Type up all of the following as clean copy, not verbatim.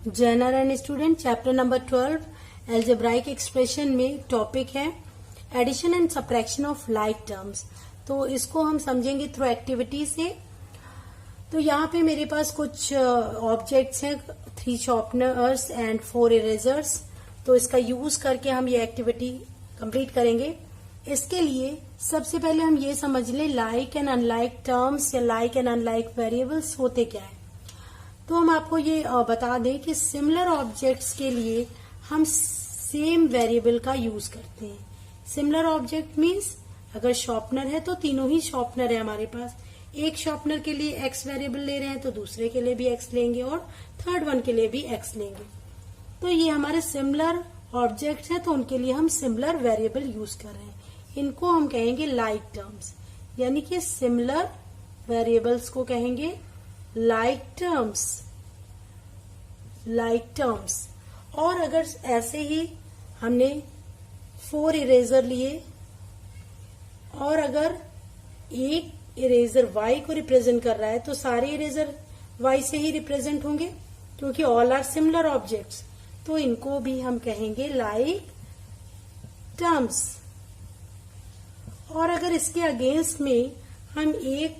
General and student chapter number 12 algebraic expression में topic है addition and subtraction of like terms. तो इसको हम समझेंगे थ्रू एक्टिविटी से। तो यहाँ पे मेरे पास कुछ ऑब्जेक्ट्स हैं, 3 शॉर्पनर्स एंड 4 इरेजर्स। तो इसका यूज करके हम ये एक्टिविटी कंप्लीट करेंगे। इसके लिए सबसे पहले हम ये समझ लें लाइक एंड अनलाइक टर्म्स या लाइक एंड अनलाइक वेरिएबल्स होते क्या है। तो हम आपको ये बता दें कि सिमिलर ऑब्जेक्ट्स के लिए हम सेम वेरिएबल का यूज करते हैं। सिमिलर ऑब्जेक्ट मीन्स अगर शॉर्पनर है तो तीनों ही शॉर्पनर है हमारे पास। एक शॉर्पनर के लिए एक्स वेरिएबल ले रहे हैं तो दूसरे के लिए भी एक्स लेंगे और थर्ड वन के लिए भी एक्स लेंगे। तो ये हमारे सिमिलर ऑब्जेक्ट्स हैं तो उनके लिए हम सिमिलर वेरिएबल यूज कर रहे हैं। इनको हम कहेंगे लाइक टर्म्स, यानी कि सिमिलर वेरिएबल्स को कहेंगे लाइक टर्म्स। Like terms. और अगर ऐसे ही हमने 4 इरेजर लिए और अगर एक इरेजर y को रिप्रेजेंट कर रहा है तो सारे इरेजर y से ही रिप्रेजेंट होंगे क्योंकि ऑल आर सिमिलर ऑब्जेक्ट्स। तो इनको भी हम कहेंगे लाइक टर्म्स। और अगर इसके अगेंस्ट में हम एक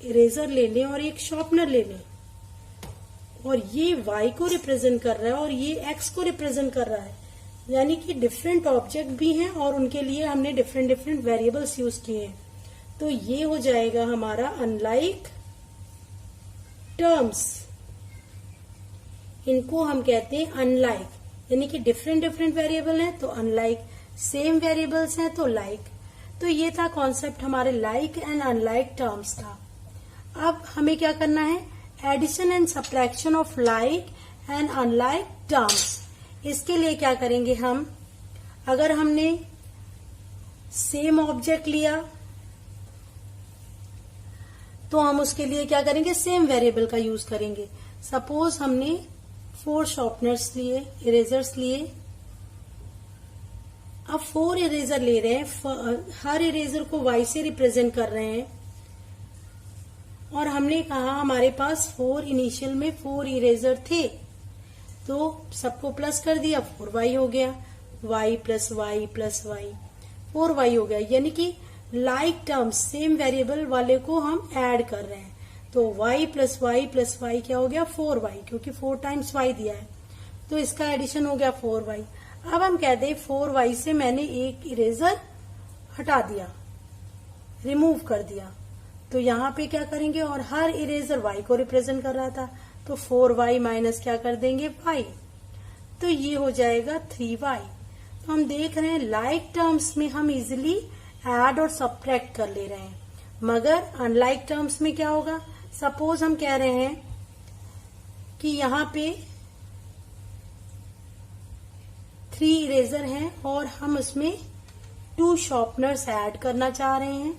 इरेजर ले लें और एक शॉर्पनर ले लें और ये y को रिप्रेजेंट कर रहा है और ये x को रिप्रेजेंट कर रहा है, यानी कि डिफरेंट ऑब्जेक्ट भी हैं और उनके लिए हमने डिफरेंट डिफरेंट वेरिएबल्स यूज किए हैं। तो ये हो जाएगा हमारा अनलाइक टर्म्स। इनको हम कहते हैं अनलाइक, यानी कि डिफरेंट डिफरेंट वेरिएबल हैं तो अनलाइक, सेम वेरिएबल्स हैं तो लाइक। तो ये था कॉन्सेप्ट हमारे लाइक एंड अनलाइक टर्म्स का। अब हमें क्या करना है, addition and subtraction of like and unlike terms. इसके लिए क्या करेंगे हम, अगर हमने सेम ऑब्जेक्ट लिया तो हम उसके लिए क्या करेंगे, सेम वेरिएबल का यूज करेंगे। सपोज हमने 4 शॉर्पनर्स लिए, इरेजर्स लिए। अब 4 इरेजर ले रहे हैं, हर इरेजर को y से रिप्रेजेंट कर रहे हैं और हमने कहा हमारे पास 4 इनिशियल में 4 इरेजर थे तो सबको प्लस कर दिया, 4y हो गया। y plus y plus y 4y हो गया, यानी कि लाइक टर्म्स सेम वेरिएबल वाले को हम ऐड कर रहे हैं। तो y plus y plus y क्या हो गया, 4y, क्योंकि 4 टाइम्स y दिया है तो इसका एडिशन हो गया 4y। अब हम कहते हैं 4y से मैंने एक इरेजर हटा दिया, रिमूव कर दिया। तो यहाँ पे क्या करेंगे, और हर इरेजर y को रिप्रेजेंट कर रहा था तो 4y माइनस क्या कर देंगे, y। तो ये हो जाएगा 3y। तो हम देख रहे हैं लाइक टर्म्स में हम इजिली ऐड और सब्ट्रैक्ट कर ले रहे हैं, मगर अनलाइक टर्म्स में क्या होगा। सपोज हम कह रहे हैं कि यहाँ पे 3 इरेजर हैं और हम उसमें 2 शॉर्पनर्स ऐड करना चाह रहे हैं।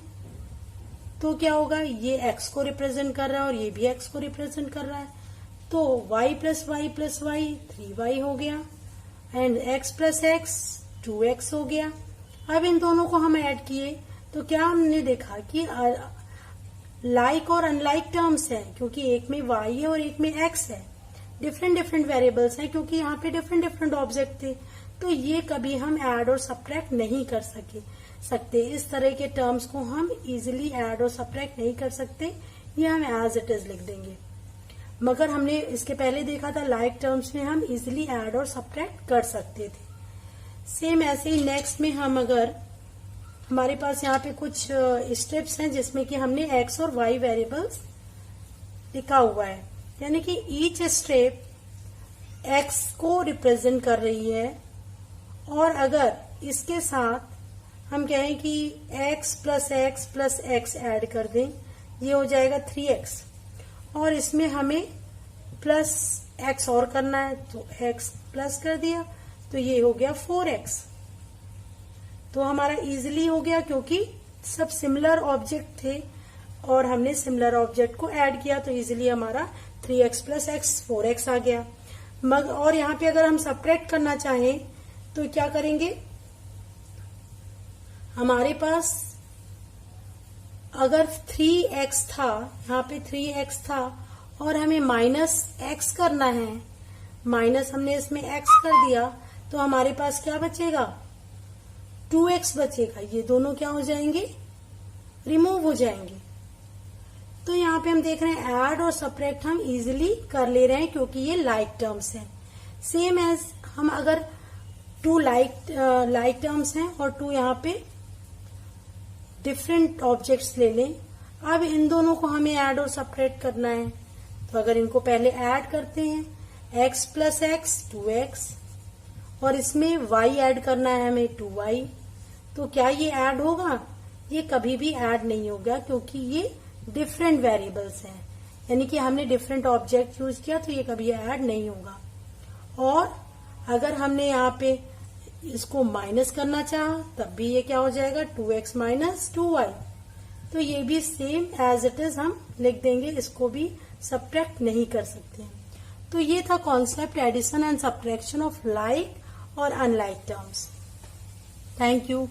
तो क्या होगा, ये x को रिप्रेजेंट कर रहा है और ये भी x को रिप्रेजेंट कर रहा है तो y plus y plus y 3y हो गया and x plus x 2x हो गया। अब इन दोनों को हम ऐड किए तो क्या हमने देखा कि लाइक और अनलाइक टर्म्स हैं क्योंकि एक में y है और एक में x है। डिफरेंट डिफरेंट वेरिएबल्स हैं क्योंकि यहाँ पे डिफरेंट डिफरेंट ऑब्जेक्ट थे तो ये कभी हम ऐड और सब्ट्रैक्ट नहीं कर सकते। इस तरह के टर्म्स को हम इजीली ऐड और सब्ट्रैक्ट नहीं कर सकते, ये हम एज इट इज लिख देंगे। मगर हमने इसके पहले देखा था लाइक टर्म्स में हम इजीली ऐड और सब्ट्रैक्ट कर सकते थे। सेम ऐसे ही नेक्स्ट में हम अगर हमारे पास यहाँ पे कुछ स्टेप्स हैं जिसमें कि हमने x और y वेरिएबल्स लिखा हुआ है, यानी कि ईच स्टेप x को रिप्रेजेंट कर रही है और अगर इसके साथ हम कहें कि x प्लस x ऐड कर दें, ये हो जाएगा 3x और इसमें हमें प्लस x और करना है तो x प्लस कर दिया तो ये हो गया 4x। तो हमारा इजीली हो गया क्योंकि सब सिमिलर ऑब्जेक्ट थे और हमने सिमिलर ऑब्जेक्ट को ऐड किया तो इजीली हमारा 3x प्लस x 4x आ गया। और यहाँ पे अगर हम सब्ट्रैक्ट करना चाहें तो क्या करेंगे, हमारे पास अगर 3x था, यहाँ पे 3x था और हमें माइनस x करना है माइनस हमने इसमें x कर दिया, तो हमारे पास क्या बचेगा, 2x बचेगा। ये दोनों क्या हो जाएंगे, रिमूव हो जाएंगे। तो यहाँ पे हम देख रहे हैं ऐड और सब्ट्रैक्ट हम इजीली कर ले रहे हैं क्योंकि ये लाइक टर्म्स हैं। सेम एज हम अगर 2 लाइक टर्म्स हैं और 2 यहाँ पे डिफरेंट ऑब्जेक्ट्स ले लें, अब इन दोनों को हमें ऐड और सब्ट्रैक्ट करना है। तो अगर इनको पहले ऐड करते हैं, x प्लस एक्स 2x, और इसमें y ऐड करना है हमें 2y, तो क्या ये ऐड होगा, ये कभी भी ऐड नहीं होगा क्योंकि ये डिफरेंट वेरिएबल्स हैं, यानी कि हमने डिफरेंट ऑब्जेक्ट यूज किया, तो ये कभी ऐड नहीं होगा। और अगर हमने यहाँ पे इसको माइनस करना चाहा तब भी ये क्या हो जाएगा, 2x माइनस 2y, तो ये भी सेम एज इट इज हम लिख देंगे, इसको भी सब्ट्रैक्ट नहीं कर सकते हैं। तो ये था concept addition and subtraction of like और अनलाइक टर्म्स। Thank you.